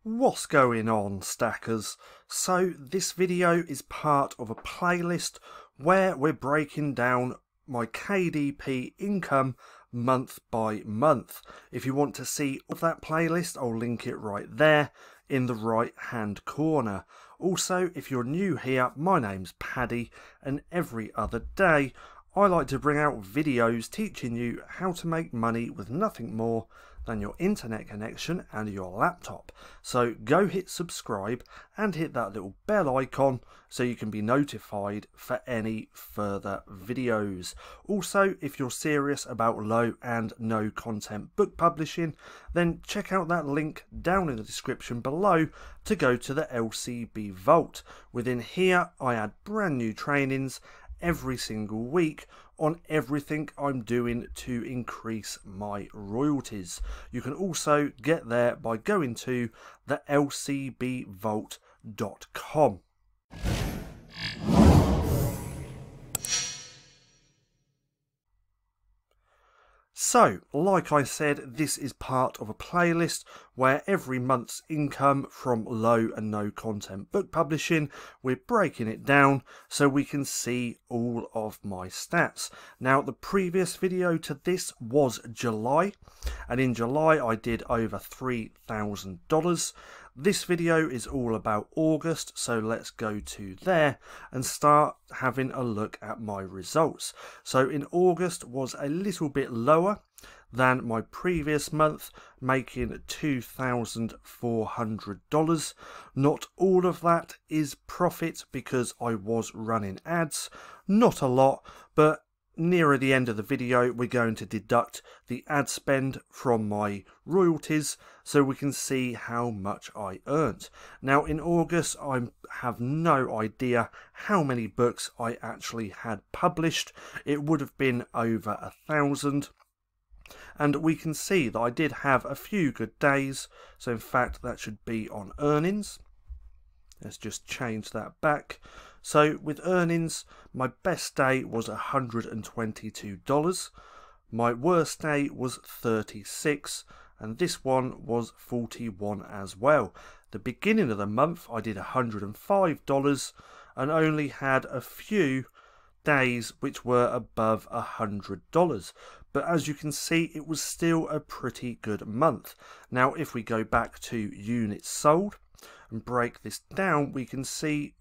What's going on, stackers? So this video is part of a playlist where we're breaking down my KDP income month by month. If you want to see that playlist, I'll link it right there in the right hand corner. Also, if you're new here, my name's Paddy, and every other day I like to bring out videos teaching you how to make money with nothing more than your internet connection and your laptop. So go hit subscribe and hit that little bell icon so you can be notified for any further videos. Also, if you're serious about low and no content book publishing, then check out that link down in the description below to go to the LCB Vault. Within here I add brand new trainings every single week on everything I'm doing to increase my royalties. You can also get there by going to the lcbvault.com. So, like I said, this is part of a playlist where every month's income from low and no content book publishing, we're breaking it down so we can see all of my stats. Now, the previous video to this was July, and in July I did over $3,000. This video is all about August, so let's go to there and start having a look at my results. So in August was a little bit lower than my previous month, making $2,400. Not all of that is profit because I was running ads, not a lot, but nearer the end of the video we're going to deduct the ad spend from my royalties so we can see how much I earned. Now in August I have no idea how many books I actually had published. It would have been over 1,000. And we can see that I did have a few good days, so in fact that should be on earnings. Let's just change that back. So with earnings, my best day was $122. My worst day was $36, and this one was $41 as well. The beginning of the month I did $105 and only had a few days which were above $100. But as you can see, it was still a pretty good month. Now if we go back to units sold and break this down, we can see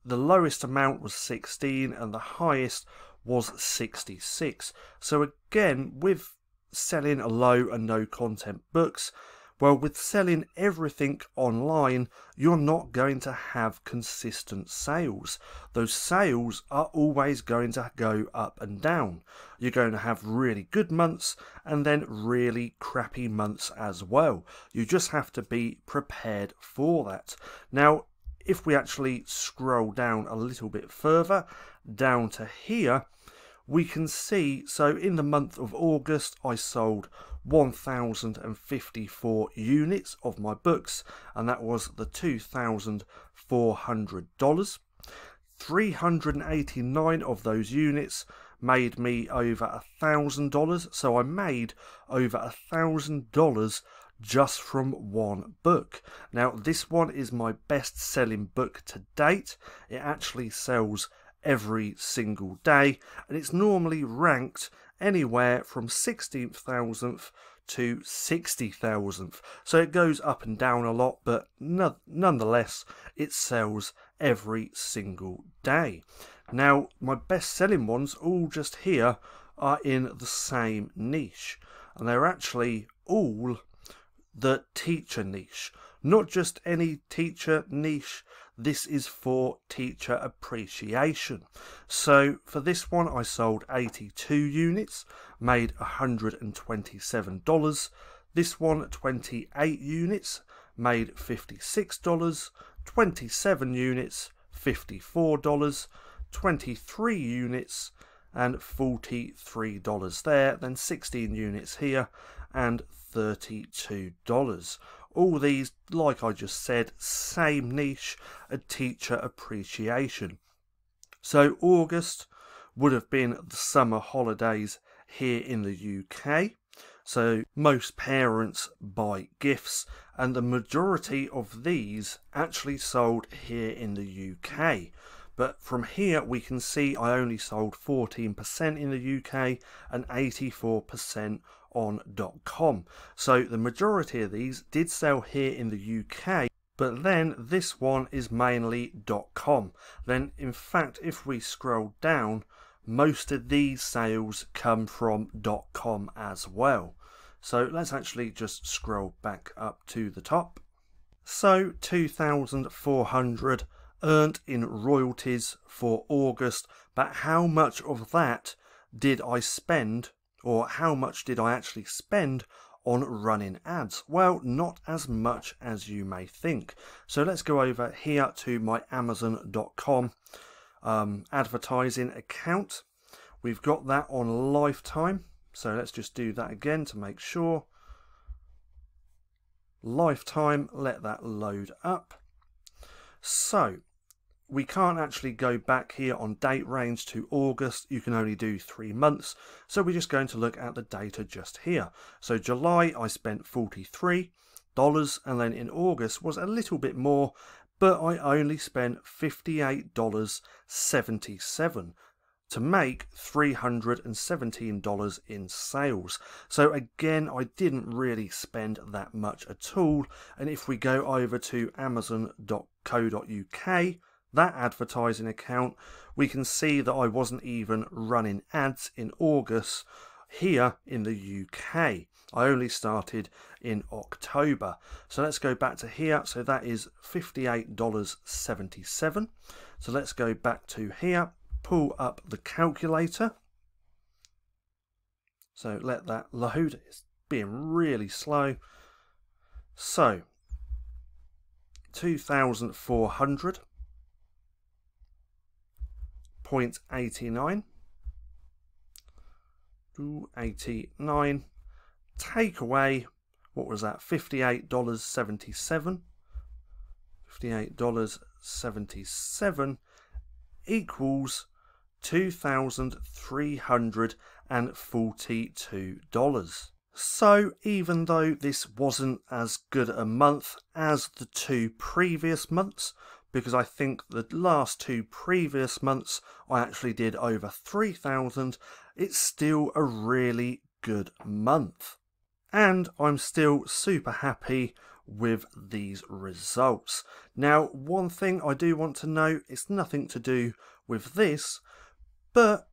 the lowest amount was 16 and the highest was 66. So again, with selling low and no content books, well, with selling everything online, you're not going to have consistent sales. Those sales are always going to go up and down. You're going to have really good months and then really crappy months as well. You just have to be prepared for that. Now, if we actually scroll down a little bit further, down to here, we can see, so in the month of August, I sold 1,054 units of my books, and that was the $2,400. 389 of those units made me over $1,000, so I made over $1,000 just from one book. Now this one is my best selling book to date. It actually sells every single day, and it's normally ranked anywhere from 16,000th to 60,000th, so it goes up and down a lot, but nonetheless it sells every single day. Now my best selling ones, all just here, are in the same niche, and they're actually all the teacher niche. Not just any teacher niche, this is for teacher appreciation. So for this one I sold 82 units, made $127. This one 28 units, made $56. 27 units, $54. 23 units and $43 there. Then 16 units here and $32. All these, like I just said, same niche, a teacher appreciation. So August would have been the summer holidays here in the UK. So most parents buy gifts, and the majority of these actually sold here in the UK. But from here we can see I only sold 14% in the UK and 84% on .com. So the majority of these did sell here in the UK, but then this one is mainly .com. Then in fact, if we scroll down, most of these sales come from .com as well. So let's actually just scroll back up to the top. So 2,400 earned in royalties for August, but how much of that did I spend, or how much did I actually spend on running ads? Well, not as much as you may think. So let's go over here to my Amazon.com advertising account. We've got that on lifetime, so let's just do that again to make sure. Lifetime, let that load up. So we can't actually go back here on date range to August. You can only do 3 months. So we're just going to look at the data just here. So July, I spent $43, and then in August was a little bit more, but I only spent $58.77 to make $317 in sales. So again, I didn't really spend that much at all. And if we go over to Amazon.co.uk, that advertising account, we can see that I wasn't even running ads in August here in the UK. I only started in October. So let's go back to here. So that is $58.77. So let's go back to here, pull up the calculator. So let that load. It's being really slow. So 2,400. 0.89, 289, take away, what was that, $58.77, $58.77 equals $2,342. So even though this wasn't as good a month as the 2 previous months, because I think the last 2 previous months I actually did over 3,000, it's still a really good month. And I'm still super happy with these results. Now, one thing I do want to note, it's nothing to do with this, but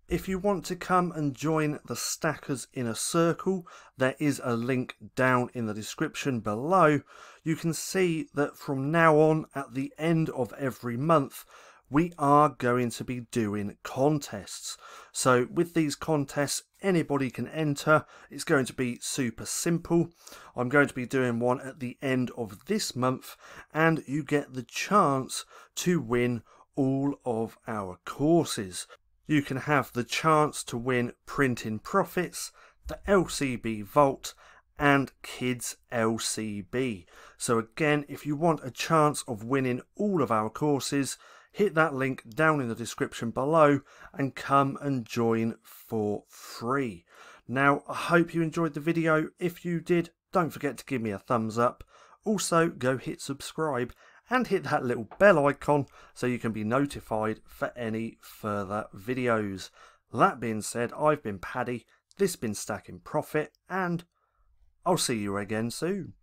if you want to come and join the Stackers Inner Circle, there is a link down in the description below. You can see that from now on, at the end of every month, we are going to be doing contests. So with these contests, anybody can enter. It's going to be super simple. I'm going to be doing one at the end of this month, and you get the chance to win all of our courses. You can have the chance to win Printing Profits, the LCB Vault, and Kids LCB. So again, if you want a chance of winning all of our courses, hit that link down in the description below and come and join for free. Now, I hope you enjoyed the video. If you did, don't forget to give me a thumbs up. Also, go hit subscribe and hit that little bell icon so you can be notified for any further videos. That being said, I've been Paddy, this has been Stacking Profit, and I'll see you again soon.